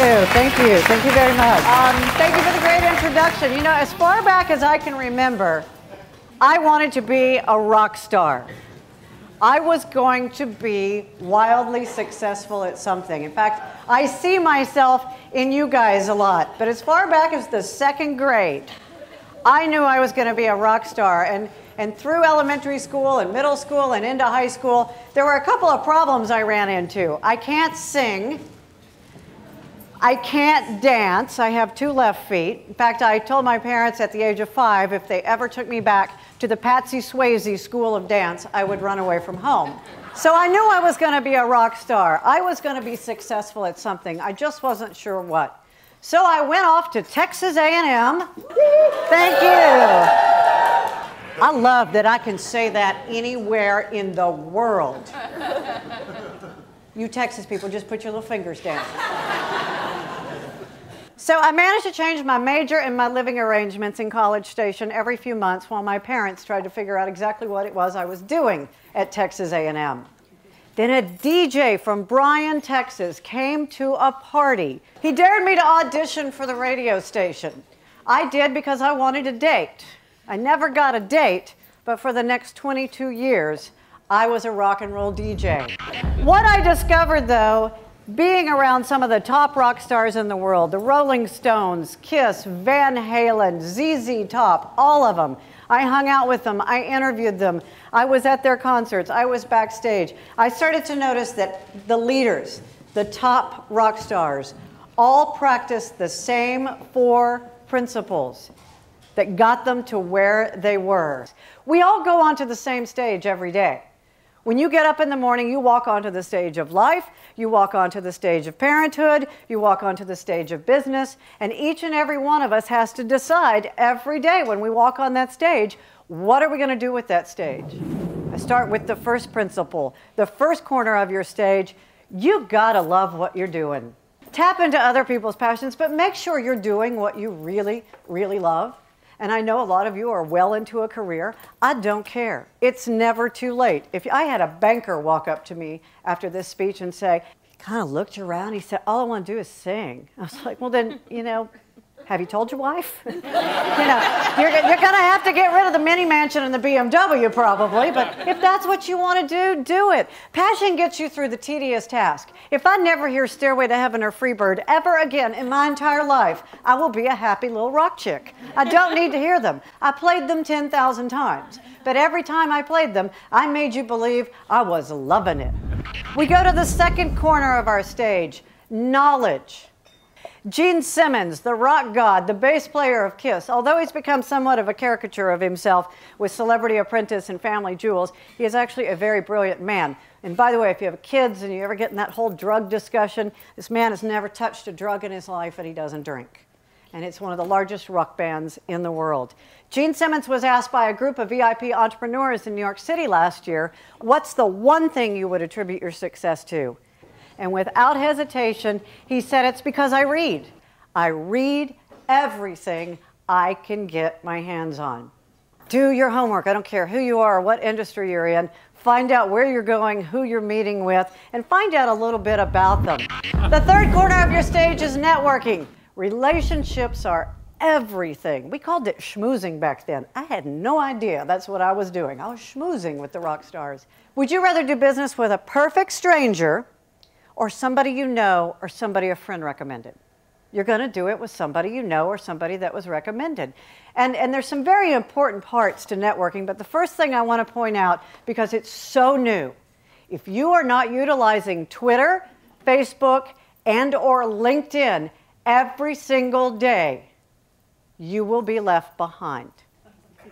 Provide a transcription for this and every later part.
you. Thank you. Thank you very much. Thank you for the great introduction. You know, as far back as I can remember, I wanted to be a rock star. I was going to be wildly successful at something. In fact, I see myself in you guys a lot. But as far back as the second grade, I knew I was going to be a rock star. And through elementary school and middle school and into high school, there were a couple of problems I ran into. I can't sing. I can't dance. I have 2 left feet. In fact, I told my parents at the age of 5 if they ever took me back to the Patsy Swayze School of Dance, I would run away from home. So I knew I was going to be a rock star. I was going to be successful at something. I just wasn't sure what. So I went off to Texas A&M. Thank you. I love that I can say that anywhere in the world. You Texas people, just put your little fingers down. So I managed to change my major and my living arrangements in College Station every few months while my parents tried to figure out exactly what it was I was doing at Texas A&M. Then a DJ from Bryan, Texas came to a party. He dared me to audition for the radio station. I did because I wanted a date. I never got a date, but for the next 22 years, I was a rock and roll DJ. What I discovered, though, being around some of the top rock stars in the world, the Rolling Stones, Kiss, Van Halen, ZZ Top, all of them. I hung out with them, I interviewed them, I was at their concerts, I was backstage. I started to notice that the leaders, the top rock stars, all practiced the same 4 principles that got them to where they were. We all go onto the same stage every day. When you get up in the morning, you walk onto the stage of life, you walk onto the stage of parenthood, you walk onto the stage of business, and each and every one of us has to decide every day when we walk on that stage, what are we going to do with that stage? I start with the first principle. The first corner of your stage, you've got to love what you're doing. Tap into other people's passions, but make sure you're doing what you really, really love. And I know a lot of you are well into a career. I don't care. It's never too late. If I had a banker walk up to me after this speech and say, he kind of looked around, he said, all I want to do is sing. I was like, well then, you know, have you told your wife? You know, you're going to have to get rid of the mini mansion and the BMW probably, but if that's what you want to do, do it. Passion gets you through the tedious task. If I never hear Stairway to Heaven or Freebird ever again in my entire life, I will be a happy little rock chick. I don't need to hear them. I played them 10,000 times, but every time I played them, I made you believe I was loving it. We go to the second corner of our stage, knowledge. Gene Simmons, the rock god, the bass player of Kiss, although he's become somewhat of a caricature of himself with Celebrity Apprentice and Family Jewels, he is actually a very brilliant man. And by the way, if you have kids and you ever get in that whole drug discussion, this man has never touched a drug in his life and he doesn't drink. And it's one of the largest rock bands in the world. Gene Simmons was asked by a group of VIP entrepreneurs in New York City last year, what's the one thing you would attribute your success to? And without hesitation, he said, it's because I read. I read everything I can get my hands on. Do your homework. I don't care who you are or what industry you're in. Find out where you're going, who you're meeting with, and find out a little bit about them. The third corner of your stage is networking. Relationships are everything. We called it schmoozing back then. I had no idea that's what I was doing. I was schmoozing with the rock stars. Would you rather do business with a perfect stranger or somebody you know, or somebody a friend recommended? You're going to do it with somebody you know or somebody that was recommended. And there's some very important parts to networking, but the first thing I want to point out, because it's so new, if you are not utilizing Twitter, Facebook, and or LinkedIn every single day, you will be left behind.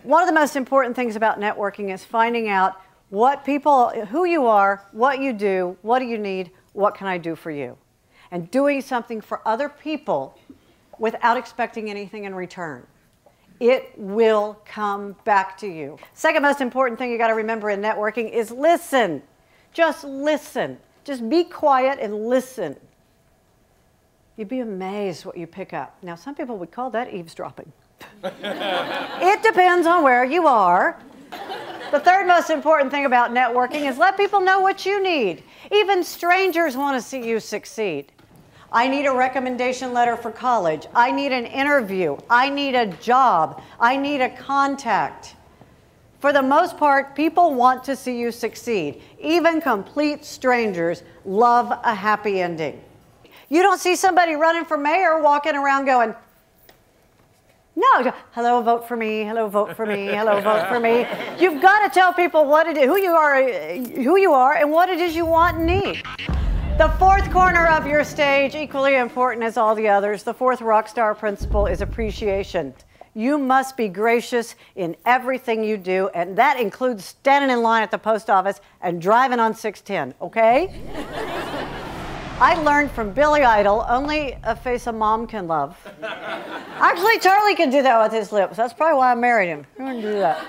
One of the most important things about networking is finding out what people, who you are, what you do, what do you need, what can I do for you? And doing something for other people without expecting anything in return. It will come back to you. Second most important thing you got to remember in networking is listen. Just listen. Just be quiet and listen. You'd be amazed what you pick up. Now, some people would call that eavesdropping. It depends on where you are. The third most important thing about networking is let people know what you need. Even strangers want to see you succeed. I need a recommendation letter for college. I need an interview. I need a job. I need a contact. For the most part, people want to see you succeed. Even complete strangers love a happy ending. You don't see somebody running for mayor walking around going, no, hello, vote for me, hello, vote for me, hello, vote for me. You've got to tell people what it is, who you are, and what it is you want and need. The fourth corner of your stage, equally important as all the others, the fourth rock star principle is appreciation. You must be gracious in everything you do, and that includes standing in line at the post office and driving on 610, okay? I learned from Billy Idol, only a face a mom can love. Actually, Charlie can do that with his lips. That's probably why I married him. He wouldn't do that.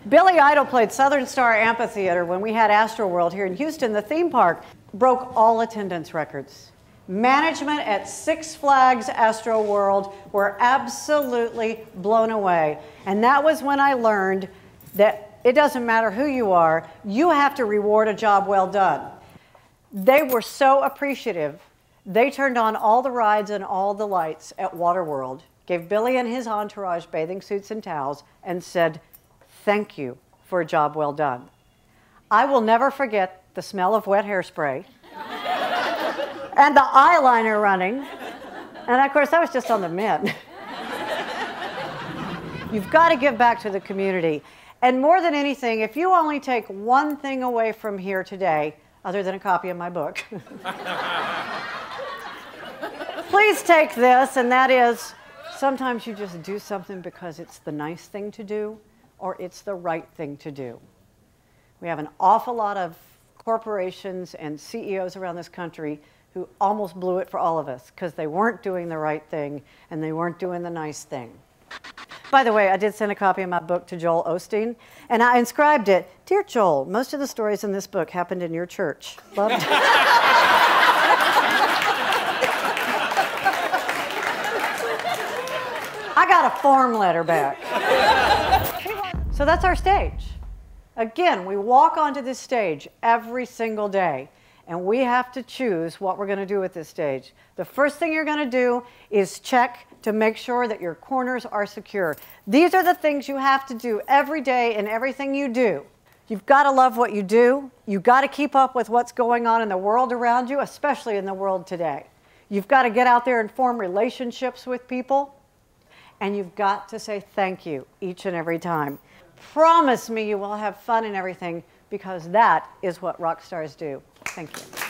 Billy Idol played Southern Star Amphitheater when we had Astroworld here in Houston. The theme park broke all attendance records. Management at Six Flags Astroworld were absolutely blown away. And that was when I learned that it doesn't matter who you are, you have to reward a job well done. They were so appreciative. They turned on all the rides and all the lights at Waterworld, gave Billy and his entourage bathing suits and towels, and said, thank you for a job well done. I will never forget the smell of wet hairspray and the eyeliner running. And of course, that was just on the men. You've got to give back to the community. And more than anything, if you only take one thing away from here today, other than a copy of my book, please take this, and that is, sometimes you just do something because it's the nice thing to do, or it's the right thing to do. We have an awful lot of corporations and CEOs around this country who almost blew it for all of us because they weren't doing the right thing and they weren't doing the nice thing. By the way, I did send a copy of my book to Joel Osteen, and I inscribed it, Dear Joel, most of the stories in this book happened in your church. Loved it. I got a form letter back. So that's our stage. Again, we walk onto this stage every single day, and we have to choose what we're going to do with this stage. The first thing you're going to do is check to make sure that your corners are secure. These are the things you have to do every day in everything you do. You've got to love what you do. You've got to keep up with what's going on in the world around you, especially in the world today. You've got to get out there and form relationships with people. And you've got to say thank you each and every time. Promise me you will have fun and everything, because that is what rock stars do. Thank you.